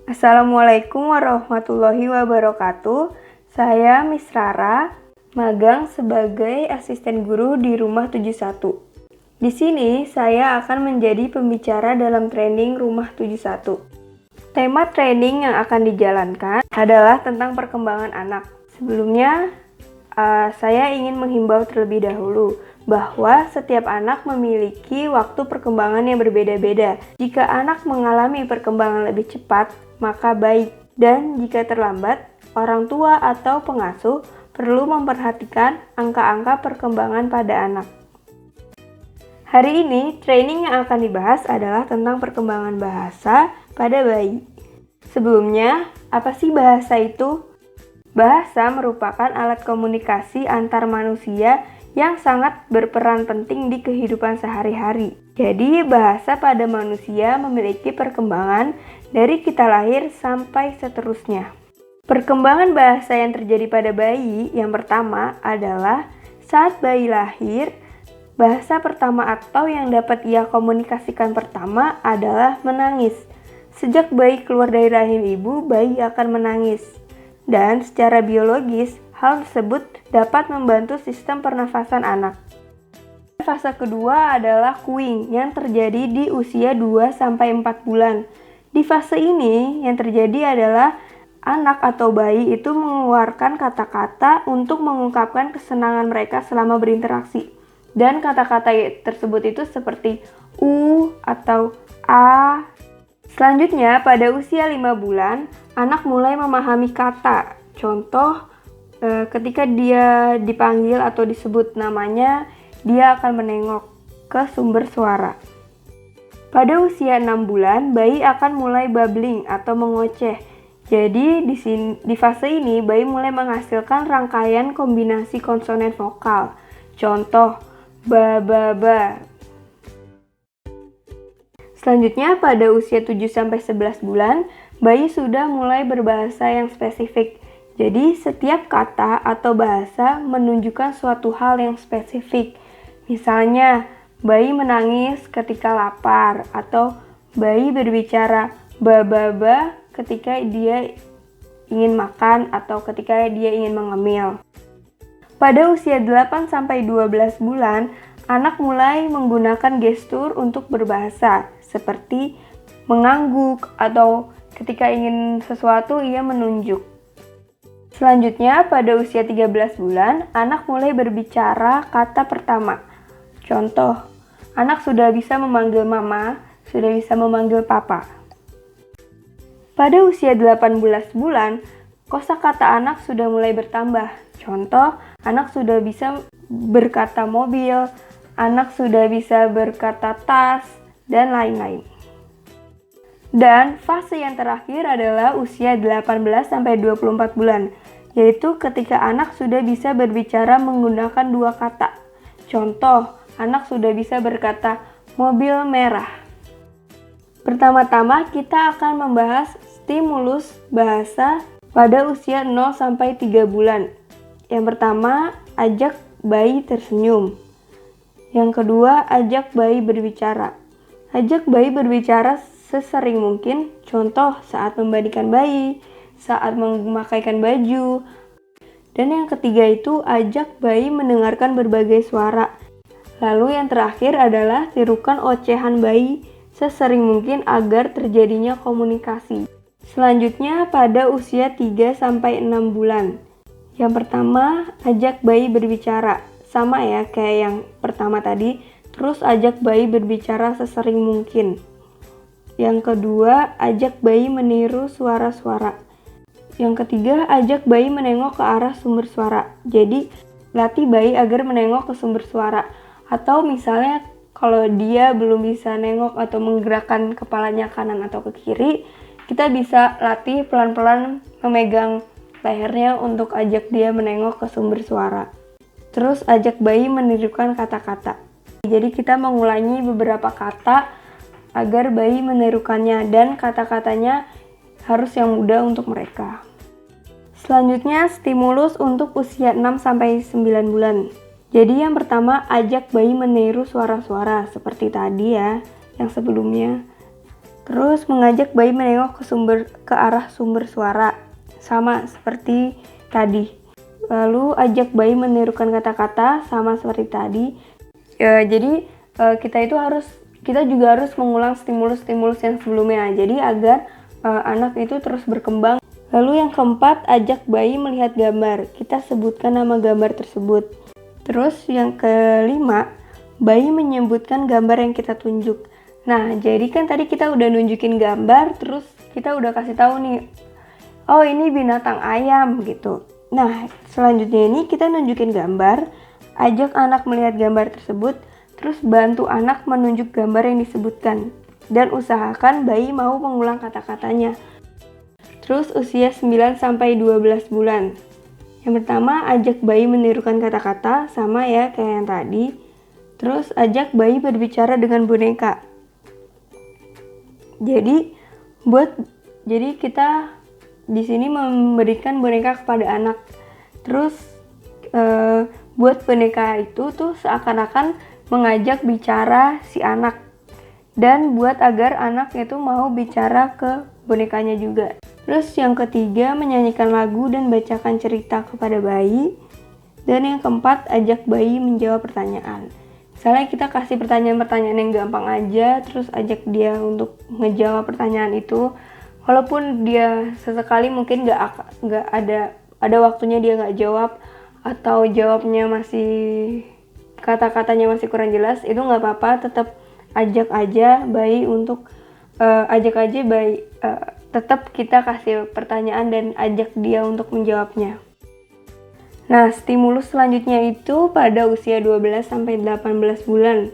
Assalamualaikum warahmatullahi wabarakatuh. Saya Miss Rara, magang sebagai asisten guru di Rumah 71. Di sini saya akan menjadi pembicara dalam training Rumah 71. Tema training yang akan dijalankan adalah tentang perkembangan anak. Sebelumnya, saya ingin menghimbau terlebih dahulu bahwa setiap anak memiliki waktu perkembangan yang berbeda-beda. Jika anak mengalami perkembangan lebih cepat, maka baik. Dan jika terlambat, orang tua atau pengasuh perlu memperhatikan angka-angka perkembangan pada anak. Hari ini, training yang akan dibahas adalah tentang perkembangan bahasa pada bayi. Sebelumnya, apa sih bahasa itu? Bahasa merupakan alat komunikasi antar manusia yang sangat berperan penting di kehidupan sehari-hari. Jadi, bahasa pada manusia memiliki perkembangan dari kita lahir sampai seterusnya. Perkembangan bahasa yang terjadi pada bayi yang pertama adalah saat bayi lahir, bahasa pertama atau yang dapat ia komunikasikan pertama adalah menangis. Sejak bayi keluar dari rahim ibu, bayi akan menangis. Dan secara biologis, hal tersebut dapat membantu sistem pernafasan anak. Fase kedua adalah cooing yang terjadi di usia 2-4 bulan. Di fase ini yang terjadi adalah anak atau bayi itu mengeluarkan kata-kata untuk mengungkapkan kesenangan mereka selama berinteraksi. Dan kata-kata tersebut itu seperti U atau A. Selanjutnya, pada usia 5 bulan, anak mulai memahami kata. Contoh, ketika dia dipanggil atau disebut namanya, dia akan menengok ke sumber suara. Pada usia 6 bulan, bayi akan mulai babbling atau mengoceh. Jadi, di fase ini, bayi mulai menghasilkan rangkaian kombinasi konsonan vokal. Contoh, ba, ba, ba. Selanjutnya, pada usia 7-11 bulan, bayi sudah mulai berbahasa yang spesifik. Jadi, setiap kata atau bahasa menunjukkan suatu hal yang spesifik. Misalnya, bayi menangis ketika lapar, atau bayi berbicara ba-ba-ba ketika dia ingin makan atau ketika dia ingin mengemil. Pada usia 8-12 bulan, anak mulai menggunakan gestur untuk berbahasa, seperti mengangguk atau ketika ingin sesuatu ia menunjuk. Selanjutnya, pada usia 13 bulan, anak mulai berbicara kata pertama. Contoh, anak sudah bisa memanggil mama, sudah bisa memanggil papa. Pada usia 18 bulan, kosakata anak sudah mulai bertambah. Contoh, anak sudah bisa berkata mobil, anak sudah bisa berkata tas, dan lain-lain. Dan fase yang terakhir adalah usia 18-24 bulan, yaitu ketika anak sudah bisa berbicara menggunakan dua kata. Contoh, anak sudah bisa berkata mobil merah. Pertama-tama kita akan membahas stimulus bahasa pada usia 0-3 bulan. Yang pertama, ajak bayi tersenyum. Yang kedua, ajak bayi berbicara. Ajak bayi berbicara sesering mungkin, contoh saat memandikan bayi, saat memakaikan baju. Dan yang ketiga itu, ajak bayi mendengarkan berbagai suara. Lalu yang terakhir adalah tirukan ocehan bayi sesering mungkin agar terjadinya komunikasi. Selanjutnya pada usia 3-6 bulan. Yang pertama, ajak bayi berbicara. Sama ya kayak yang pertama tadi, terus ajak bayi berbicara sesering mungkin. Yang kedua, ajak bayi meniru suara-suara. Yang ketiga, ajak bayi menengok ke arah sumber suara. Jadi, latih bayi agar menengok ke sumber suara. Atau misalnya, kalau dia belum bisa nengok atau menggerakkan kepalanya kanan atau ke kiri, kita bisa latih pelan-pelan memegang lehernya untuk ajak dia menengok ke sumber suara. Terus, ajak bayi menirukan kata-kata. Jadi kita mengulangi beberapa kata agar bayi menirukannya dan kata-katanya harus yang mudah untuk mereka. Selanjutnya, stimulus untuk usia 6-9 bulan. Jadi yang pertama, ajak bayi meniru suara-suara seperti tadi ya, yang sebelumnya. Terus mengajak bayi menengok ke arah sumber suara, sama seperti tadi. Lalu ajak bayi menirukan kata-kata, sama seperti tadi. Jadi kita juga harus mengulang stimulus-stimulus yang sebelumnya. Jadi agar anak itu terus berkembang. Lalu yang keempat, ajak bayi melihat gambar. Kita sebutkan nama gambar tersebut. Terus yang kelima, bayi menyebutkan gambar yang kita tunjuk. Nah, jadi kan tadi kita udah nunjukin gambar, terus kita udah kasih tahu nih, oh ini binatang ayam gitu. Nah, selanjutnya ini kita nunjukin gambar, ajak anak melihat gambar tersebut, terus bantu anak menunjuk gambar yang disebutkan. Dan usahakan bayi mau mengulang kata-katanya. Terus usia 9-12 bulan. Yang pertama, ajak bayi menirukan kata-kata, sama ya kayak yang tadi. Terus ajak bayi berbicara dengan boneka. Jadi kita di sini memberikan boneka kepada anak. Terus buat boneka itu tuh seakan-akan mengajak bicara si anak, dan buat agar anak itu mau bicara ke bonekanya juga. Terus yang ketiga, menyanyikan lagu dan bacakan cerita kepada bayi. Dan yang keempat, ajak bayi menjawab pertanyaan. Misalnya kita kasih pertanyaan-pertanyaan yang gampang aja, terus ajak dia untuk ngejawab pertanyaan itu. Walaupun dia sesekali mungkin nggak ada waktunya dia nggak jawab, atau jawabnya kata-katanya masih kurang jelas, itu nggak apa-apa. Tetap ajak aja bayi tetap kita kasih pertanyaan dan ajak dia untuk menjawabnya. Nah, stimulus selanjutnya itu pada usia 12-18 bulan.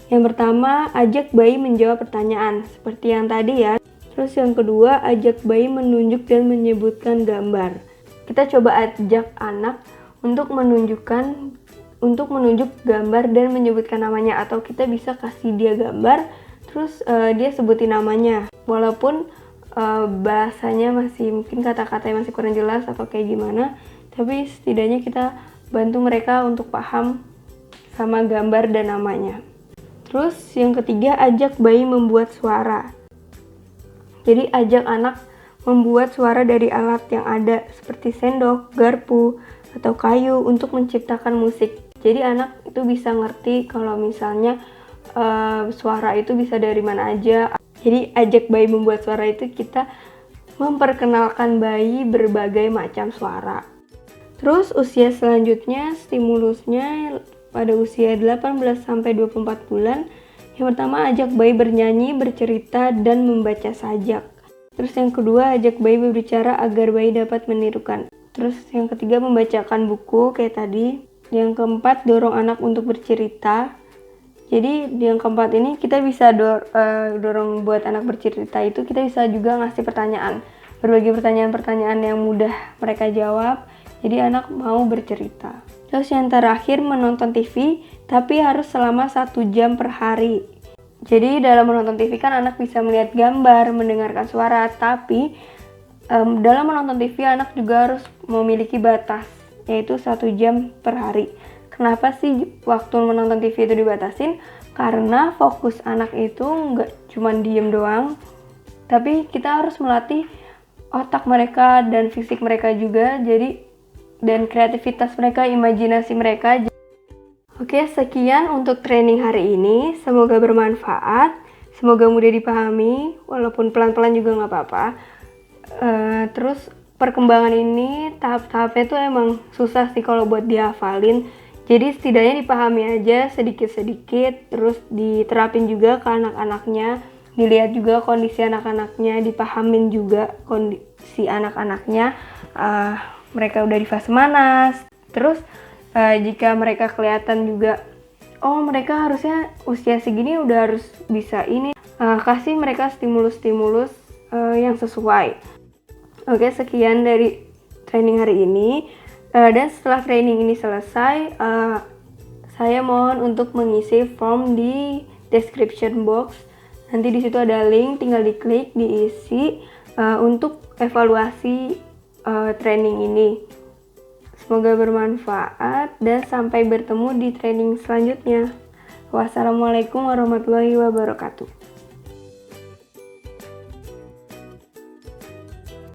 Yang pertama, ajak bayi menjawab pertanyaan, seperti yang tadi ya. Terus yang kedua, ajak bayi menunjuk dan menyebutkan gambar. Kita coba ajak anak untuk menunjuk gambar dan menyebutkan namanya, atau kita bisa kasih dia gambar, terus dia sebutin namanya. Walaupun bahasanya mungkin kata-katanya masih kurang jelas atau kayak gimana, tapi setidaknya kita bantu mereka untuk paham sama gambar dan namanya. Terus yang ketiga, ajak bayi membuat suara. Jadi ajak anak membuat suara dari alat yang ada seperti sendok, garpu, atau kayu untuk menciptakan musik. Jadi anak itu bisa ngerti kalau misalnya suara itu bisa dari mana aja. Jadi ajak bayi membuat suara itu kita memperkenalkan bayi berbagai macam suara. Terus usia selanjutnya, stimulusnya pada usia 18-24 bulan. Yang pertama, ajak bayi bernyanyi, bercerita, dan membaca sajak. Terus yang kedua, ajak bayi berbicara agar bayi dapat menirukan. Terus yang ketiga, membacakan buku kayak tadi. Yang keempat, dorong anak untuk bercerita. Jadi di yang keempat ini kita bisa dorong buat anak bercerita itu, kita bisa juga ngasih pertanyaan. Berbagai pertanyaan-pertanyaan yang mudah mereka jawab. Jadi anak mau bercerita. Terus yang terakhir, menonton TV, tapi harus selama 1 jam per hari. Jadi dalam menonton TV kan anak bisa melihat gambar, mendengarkan suara, tapi dalam menonton TV anak juga harus memiliki batas, yaitu 1 jam per hari. Kenapa sih waktu menonton TV itu dibatasin? Karena fokus anak itu nggak cuma diem doang, tapi kita harus melatih otak mereka dan fisik mereka juga, dan kreativitas mereka, imajinasi mereka. Oke, sekian untuk training hari ini. Semoga bermanfaat, semoga mudah dipahami, walaupun pelan-pelan juga nggak apa-apa. Terus perkembangan ini tahap-tahapnya tuh emang susah sih kalau buat dihafalin. Jadi setidaknya dipahami aja sedikit-sedikit, terus diterapin juga ke anak-anaknya, dilihat juga kondisi anak-anaknya, dipahamin juga kondisi anak-anaknya. Mereka udah di fase mana. Terus jika mereka kelihatan juga, oh mereka harusnya usia segini udah harus bisa ini, kasih mereka stimulus-stimulus yang sesuai. Oke, sekian dari training hari ini. Dan setelah training ini selesai, saya mohon untuk mengisi form di description box. Nanti di situ ada link, tinggal diklik, diisi untuk evaluasi training ini. Semoga bermanfaat dan sampai bertemu di training selanjutnya. Wassalamualaikum warahmatullahi wabarakatuh.